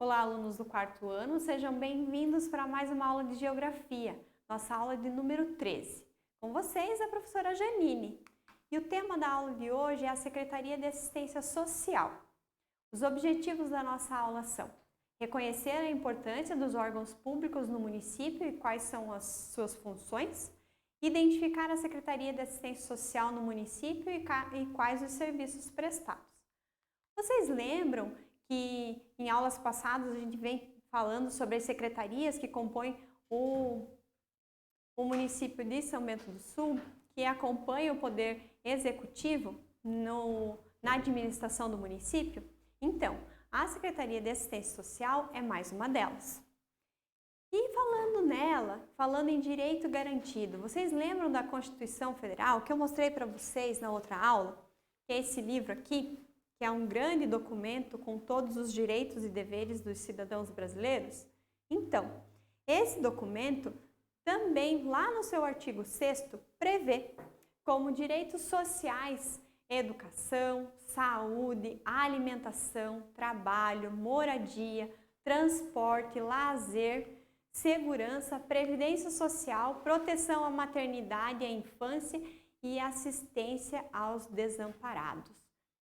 Olá, alunos do quarto ano, sejam bem-vindos para mais uma aula de Geografia, nossa aula de número 13. Com vocês, a professora Janine. E o tema da aula de hoje é a Secretaria de Assistência Social. Os objetivos da nossa aula são reconhecer a importância dos órgãos públicos no município e quais são as suas funções, identificar a Secretaria de Assistência Social no município e quais os serviços prestados. Vocês lembram que em aulas passadas a gente vem falando sobre as secretarias que compõem o município de São Bento do Sul, que acompanham o poder executivo na administração do município? Então, a Secretaria de Assistência Social é mais uma delas. E falando em direito garantido, vocês lembram da Constituição Federal que eu mostrei para vocês na outra aula? Que é esse livro aqui, que é um grande documento com todos os direitos e deveres dos cidadãos brasileiros? Então, esse documento também, lá no seu artigo 6º, prevê como direitos sociais educação, saúde, alimentação, trabalho, moradia, transporte, lazer, segurança, previdência social, proteção à maternidade e à infância e assistência aos desamparados.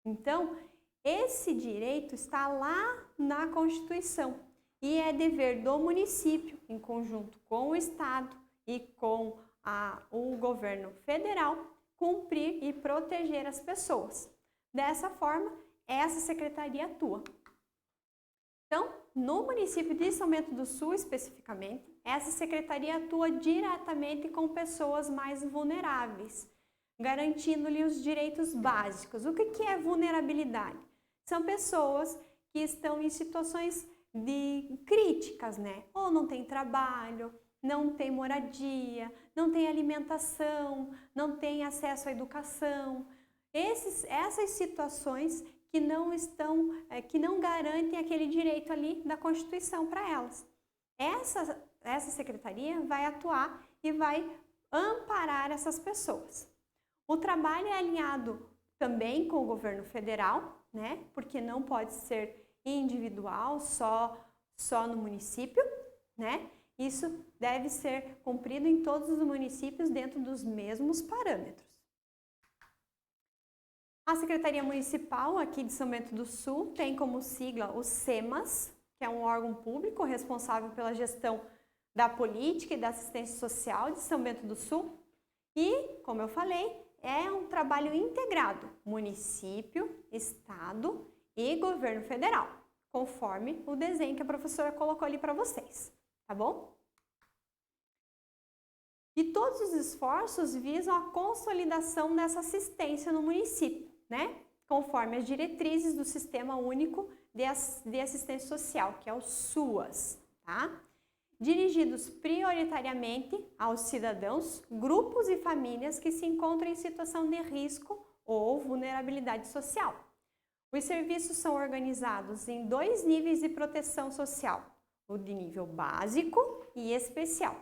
Então, esse direito está lá na Constituição e é dever do município, em conjunto com o Estado e com o governo federal, cumprir e proteger as pessoas. Dessa forma, essa secretaria atua. Então, no município de São Bento do Sul, especificamente, essa secretaria atua diretamente com pessoas mais vulneráveis, garantindo-lhe os direitos básicos. O que é vulnerabilidade? São pessoas que estão em situações de críticas, né? Ou não tem trabalho, não tem moradia, não tem alimentação, não tem acesso à educação. Essas situações que não garantem aquele direito ali da Constituição para elas. Essa secretaria vai atuar e vai amparar essas pessoas. O trabalho é alinhado também com o governo federal, né? Porque não pode ser individual, só no município, né? Isso deve ser cumprido em todos os municípios dentro dos mesmos parâmetros. A Secretaria Municipal aqui de São Bento do Sul tem como sigla o SEMAS, que é um órgão público responsável pela gestão da política e da assistência social de São Bento do Sul. E, como eu falei, é um trabalho integrado, município, estado e governo federal, conforme o desenho que a professora colocou ali para vocês, tá bom? E todos os esforços visam a consolidação dessa assistência no município, né? Conforme as diretrizes do Sistema Único de Assistência Social, que é o SUAS, tá? Dirigidos prioritariamente aos cidadãos, grupos e famílias que se encontram em situação de risco ou vulnerabilidade social. Os serviços são organizados em 2 níveis de proteção social, o de nível básico e especial,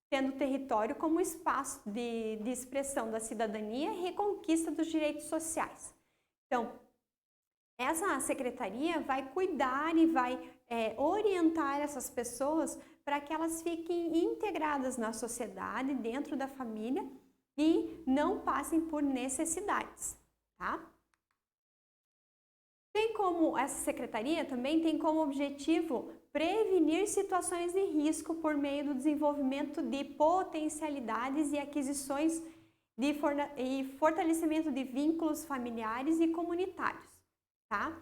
tendo o território como espaço de expressão da cidadania e reconquista dos direitos sociais. Então, essa secretaria vai cuidar e vai orientar essas pessoas para que elas fiquem integradas na sociedade, dentro da família e não passem por necessidades, tá? Essa secretaria também tem como objetivo prevenir situações de risco por meio do desenvolvimento de potencialidades e aquisições e fortalecimento de vínculos familiares e comunitários, tá?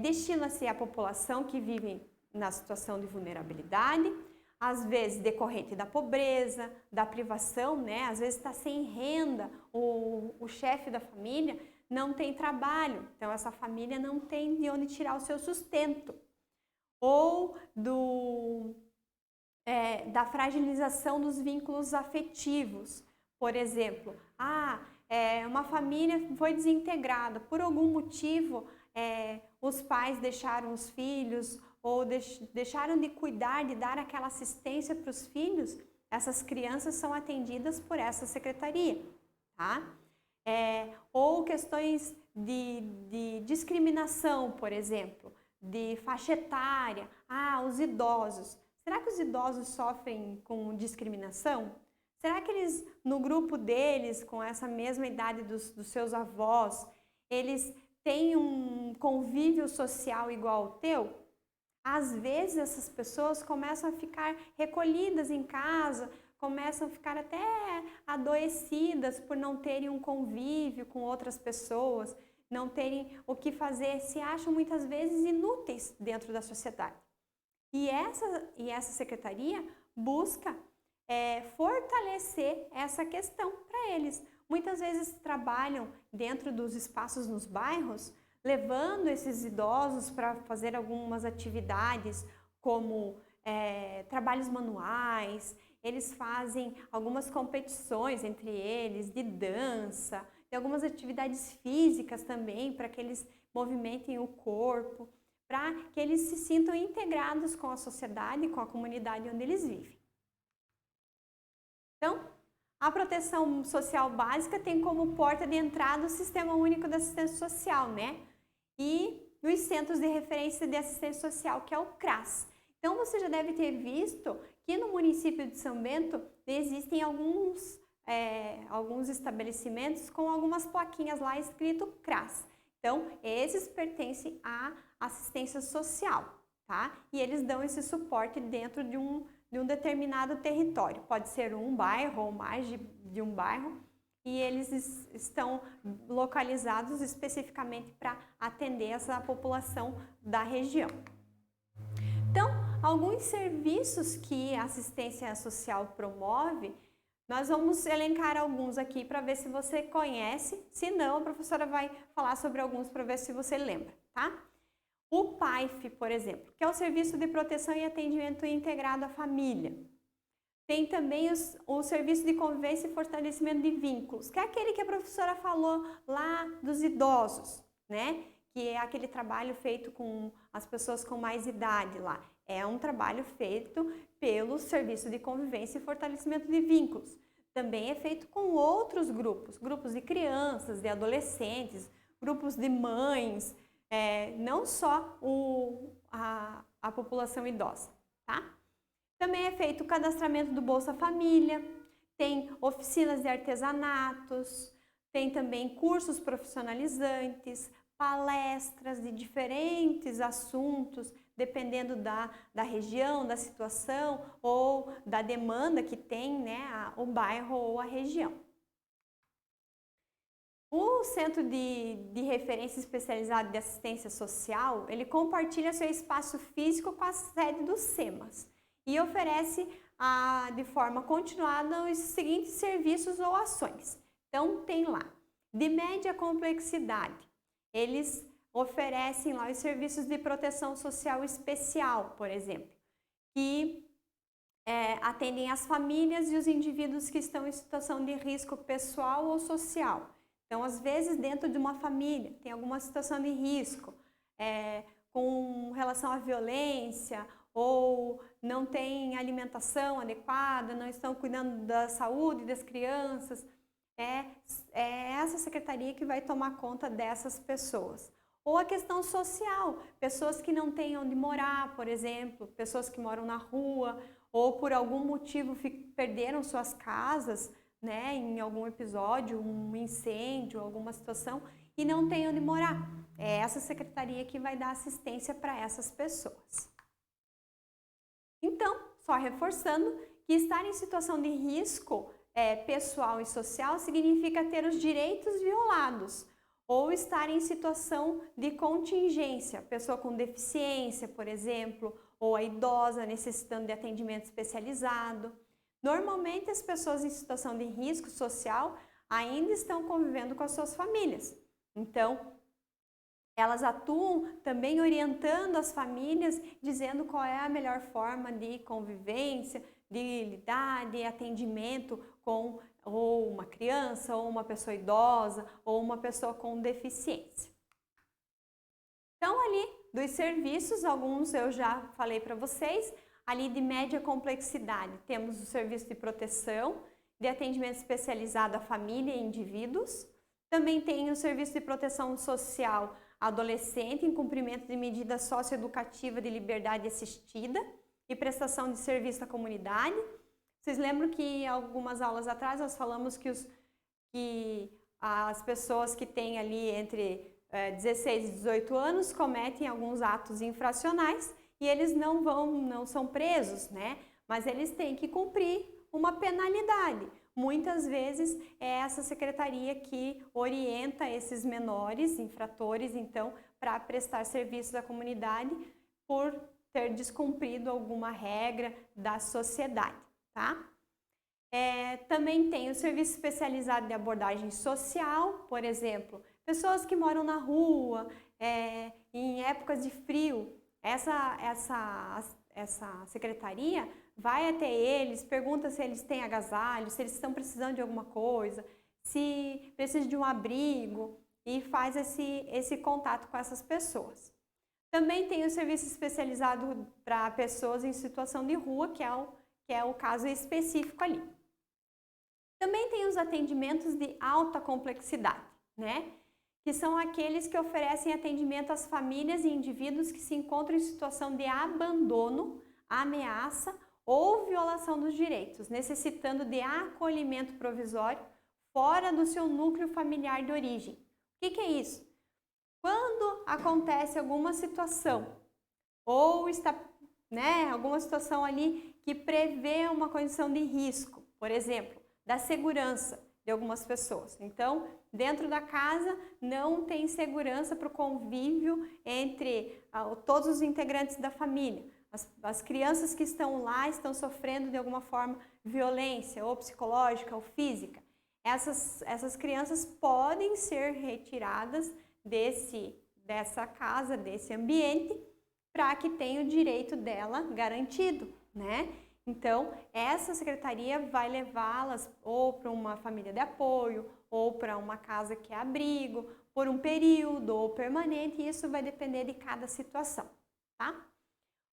Destina-se à população que vive na situação de vulnerabilidade, às vezes decorrente da pobreza, da privação, né? Às vezes está sem renda, o chefe da família não tem trabalho, então essa família não tem de onde tirar o seu sustento. Ou da fragilização dos vínculos afetivos. Por exemplo, uma família foi desintegrada, por algum motivo os pais deixaram os filhos ou deixaram de cuidar, de dar aquela assistência para os filhos, essas crianças são atendidas por essa secretaria, tá? Ou questões de discriminação, por exemplo, de faixa etária. Ah, os idosos. Será que os idosos sofrem com discriminação? Será que eles, no grupo deles, com essa mesma idade dos seus avós, eles têm um convívio social igual ao teu? Às vezes essas pessoas começam a ficar recolhidas em casa, começam a ficar até adoecidas por não terem um convívio com outras pessoas, não terem o que fazer, se acham muitas vezes inúteis dentro da sociedade. E essa secretaria busca fortalecer essa questão para eles. Muitas vezes trabalham dentro dos espaços nos bairros, levando esses idosos para fazer algumas atividades como trabalhos manuais. Eles fazem algumas competições entre eles de dança, de algumas atividades físicas também, para que eles movimentem o corpo, para que eles se sintam integrados com a sociedade, com a comunidade onde eles vivem. Então, a proteção social básica tem como porta de entrada o Sistema Único de Assistência Social, né? E os Centros de Referência de Assistência Social, que é o CRAS. Então, você já deve ter visto que no município de São Bento existem alguns estabelecimentos com algumas plaquinhas lá escrito CRAS. Então, esses pertencem à assistência social, tá? E eles dão esse suporte dentro de um determinado território. Pode ser um bairro ou mais de um bairro, e eles estão localizados especificamente para atender essa população da região. Então, alguns serviços que a assistência social promove, nós vamos elencar alguns aqui para ver se você conhece. Se não, a professora vai falar sobre alguns para ver se você lembra, tá? O PAIF, por exemplo, que é o Serviço de Proteção e Atendimento Integrado à Família. Tem também o Serviço de Convivência e Fortalecimento de Vínculos, que é aquele que a professora falou lá dos idosos, né? Que é aquele trabalho feito com as pessoas com mais idade lá. É um trabalho feito pelo Serviço de Convivência e Fortalecimento de Vínculos. Também é feito com outros grupos de crianças, de adolescentes, grupos de mães, não só a população idosa, tá? Também é feito o cadastramento do Bolsa Família, tem oficinas de artesanatos, tem também cursos profissionalizantes, palestras de diferentes assuntos, dependendo da região, da situação ou da demanda que tem, né, o bairro ou a região. O Centro de Referência Especializado de Assistência Social, ele compartilha seu espaço físico com a sede do SEMAS e oferece de forma continuada os seguintes serviços ou ações. Então, tem lá, de média complexidade, eles oferecem lá os serviços de proteção social especial, por exemplo, que atendem as famílias e os indivíduos que estão em situação de risco pessoal ou social. Então, às vezes, dentro de uma família, tem alguma situação de risco com relação à violência, ou não tem alimentação adequada, não estão cuidando da saúde das crianças. É essa secretaria que vai tomar conta dessas pessoas. Ou a questão social, pessoas que não têm onde morar, por exemplo, pessoas que moram na rua, ou por algum motivo perderam suas casas, né, em algum episódio, um incêndio, alguma situação, e não tem onde morar. É essa secretaria que vai dar assistência para essas pessoas. Então, só reforçando que estar em situação de risco pessoal e social significa ter os direitos violados, ou estar em situação de contingência, pessoa com deficiência, por exemplo, ou a idosa necessitando de atendimento especializado. Normalmente, as pessoas em situação de risco social ainda estão convivendo com as suas famílias. Então, elas atuam também orientando as famílias, dizendo qual é a melhor forma de convivência, de lidar, de atendimento com ou uma criança, ou uma pessoa idosa, ou uma pessoa com deficiência. Então, ali dos serviços, alguns eu já falei para vocês, ali de média complexidade, temos o serviço de proteção, de atendimento especializado à família e indivíduos. Também tem o serviço de proteção social adolescente em cumprimento de medida socioeducativa de liberdade assistida e prestação de serviço à comunidade. Vocês lembram que algumas aulas atrás nós falamos que as pessoas que têm ali entre 16 e 18 anos cometem alguns atos infracionais e eles não são presos, né? Mas eles têm que cumprir uma penalidade. Muitas vezes é essa secretaria que orienta esses menores infratores, então, para prestar serviços à comunidade por ter descumprido alguma regra da sociedade, tá? Também tem o serviço especializado de abordagem social, por exemplo, pessoas que moram na rua, em épocas de frio. Essa secretaria vai até eles, pergunta se eles têm agasalho, se eles estão precisando de alguma coisa, se precisam de um abrigo e faz esse contato com essas pessoas. Também tem o serviço especializado para pessoas em situação de rua, que é o caso específico ali. Também tem os atendimentos de alta complexidade, né? Que são aqueles que oferecem atendimento às famílias e indivíduos que se encontram em situação de abandono, ameaça ou violação dos direitos, necessitando de acolhimento provisório fora do seu núcleo familiar de origem. O que é isso? Quando acontece alguma situação ou está, alguma situação ali que prevê uma condição de risco, por exemplo, da segurança de algumas pessoas. Então, dentro da casa não tem segurança para o convívio entre todos os integrantes da família. As crianças que estão lá estão sofrendo de alguma forma violência, ou psicológica, ou física. Essas crianças podem ser retiradas dessa casa, desse ambiente, para que tenha o direito dela garantido, né? Então, essa secretaria vai levá-las ou para uma família de apoio, ou para uma casa que é abrigo, por um período ou permanente, e isso vai depender de cada situação, tá?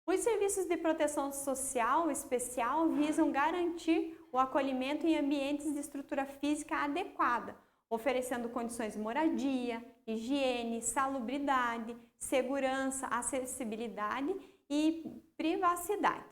Os serviços de proteção social especial visam garantir o acolhimento em ambientes de estrutura física adequada, oferecendo condições de moradia, higiene, salubridade, segurança, acessibilidade e privacidade.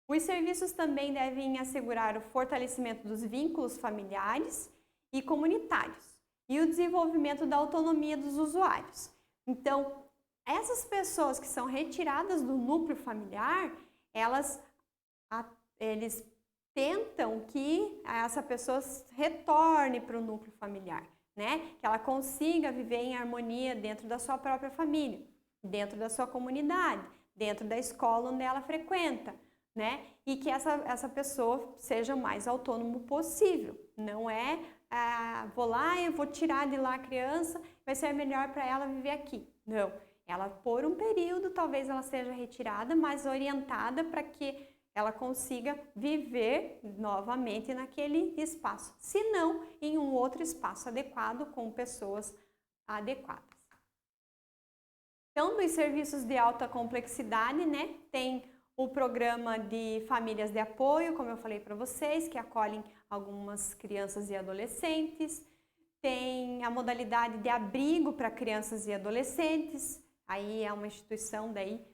Os serviços também devem assegurar o fortalecimento dos vínculos familiares e comunitários e o desenvolvimento da autonomia dos usuários. Então, essas pessoas que são retiradas do núcleo familiar, eles tentam que essa pessoa retorne para o núcleo familiar, né? Que ela consiga viver em harmonia dentro da sua própria família, dentro da sua comunidade, dentro da escola onde ela frequenta, né? E que essa pessoa seja o mais autônomo possível. Não é, vou lá e vou tirar de lá a criança, vai ser melhor para ela viver aqui. Não. Ela, por um período, talvez ela seja retirada, mas orientada para que ela consiga viver novamente naquele espaço, se não em um outro espaço adequado com pessoas adequadas. Então, dos serviços de alta complexidade, né, tem o programa de famílias de apoio, como eu falei para vocês, que acolhem algumas crianças e adolescentes. Tem a modalidade de abrigo para crianças e adolescentes. Aí é uma instituição daí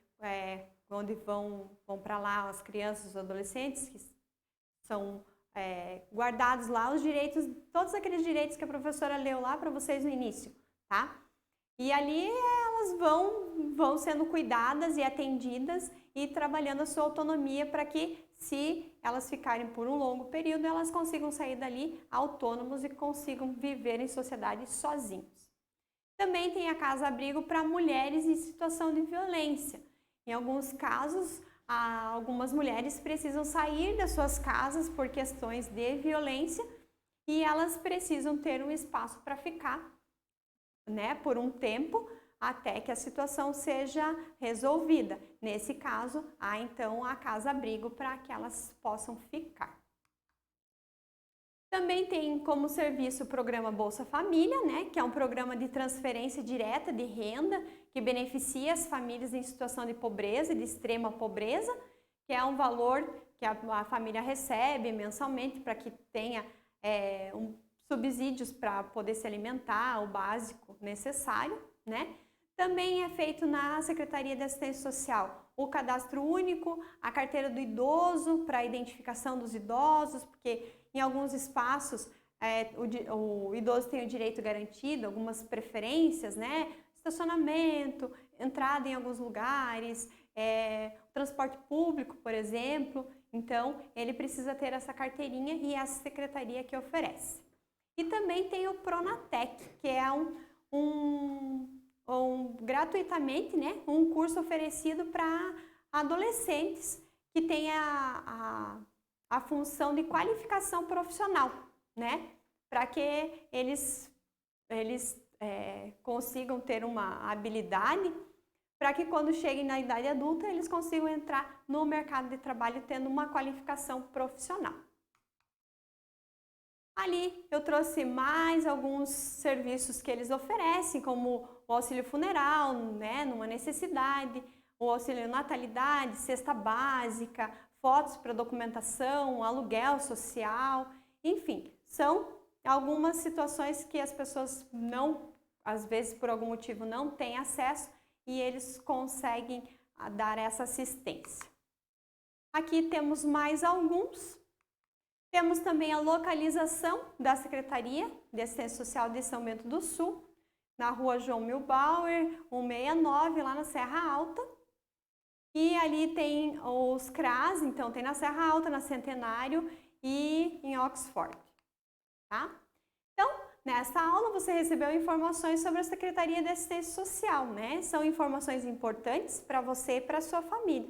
onde vão para lá as crianças e os adolescentes, que são guardados lá os direitos, todos aqueles direitos que a professora leu lá para vocês no início, tá? E ali elas vão sendo cuidadas e atendidas e trabalhando a sua autonomia para que, se elas ficarem por um longo período, elas consigam sair dali autônomos e consigam viver em sociedade sozinhos. Também tem a casa-abrigo para mulheres em situação de violência. Em alguns casos, algumas mulheres precisam sair das suas casas por questões de violência e elas precisam ter um espaço para ficar, né, por um tempo, até que a situação seja resolvida. Nesse caso, há então a casa-abrigo para que elas possam ficar. Também tem como serviço o programa Bolsa Família, né, que é um programa de transferência direta de renda que beneficia as famílias em situação de pobreza e de extrema pobreza, que é um valor que a família recebe mensalmente para que tenha subsídios para poder se alimentar, o básico necessário, né? Também é feito na Secretaria de Assistência Social o cadastro único, a carteira do idoso para a identificação dos idosos, porque em alguns espaços o idoso tem o direito garantido, algumas preferências, né? Estacionamento, entrada em alguns lugares, transporte público, por exemplo. Então, ele precisa ter essa carteirinha e essa secretaria que oferece. E também tem o Pronatec, que é gratuitamente, né, um curso oferecido para adolescentes que tem a função de qualificação profissional, né, para que eles consigam ter uma habilidade para que quando cheguem na idade adulta eles consigam entrar no mercado de trabalho tendo uma qualificação profissional. Ali eu trouxe mais alguns serviços que eles oferecem, como o auxílio funeral, né, numa necessidade, o auxílio natalidade, cesta básica, fotos para documentação, aluguel social, enfim, são algumas situações que as pessoas não, às vezes por algum motivo não têm acesso e eles conseguem dar essa assistência. Aqui temos mais alguns. Temos também a localização da Secretaria de Assistência Social de São Bento do Sul, na rua João Milbauer, 169, lá na Serra Alta. E ali tem os CRAS, então tem na Serra Alta, na Centenário e em Oxford. Tá? Então, nesta aula você recebeu informações sobre a Secretaria de Assistência Social, né? São informações importantes para você e para a sua família.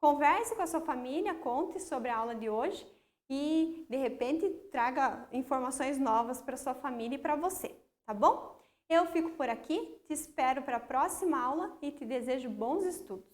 Converse com a sua família, conte sobre a aula de hoje e, de repente, traga informações novas para sua família e para você, tá bom? Eu fico por aqui, te espero para a próxima aula e te desejo bons estudos.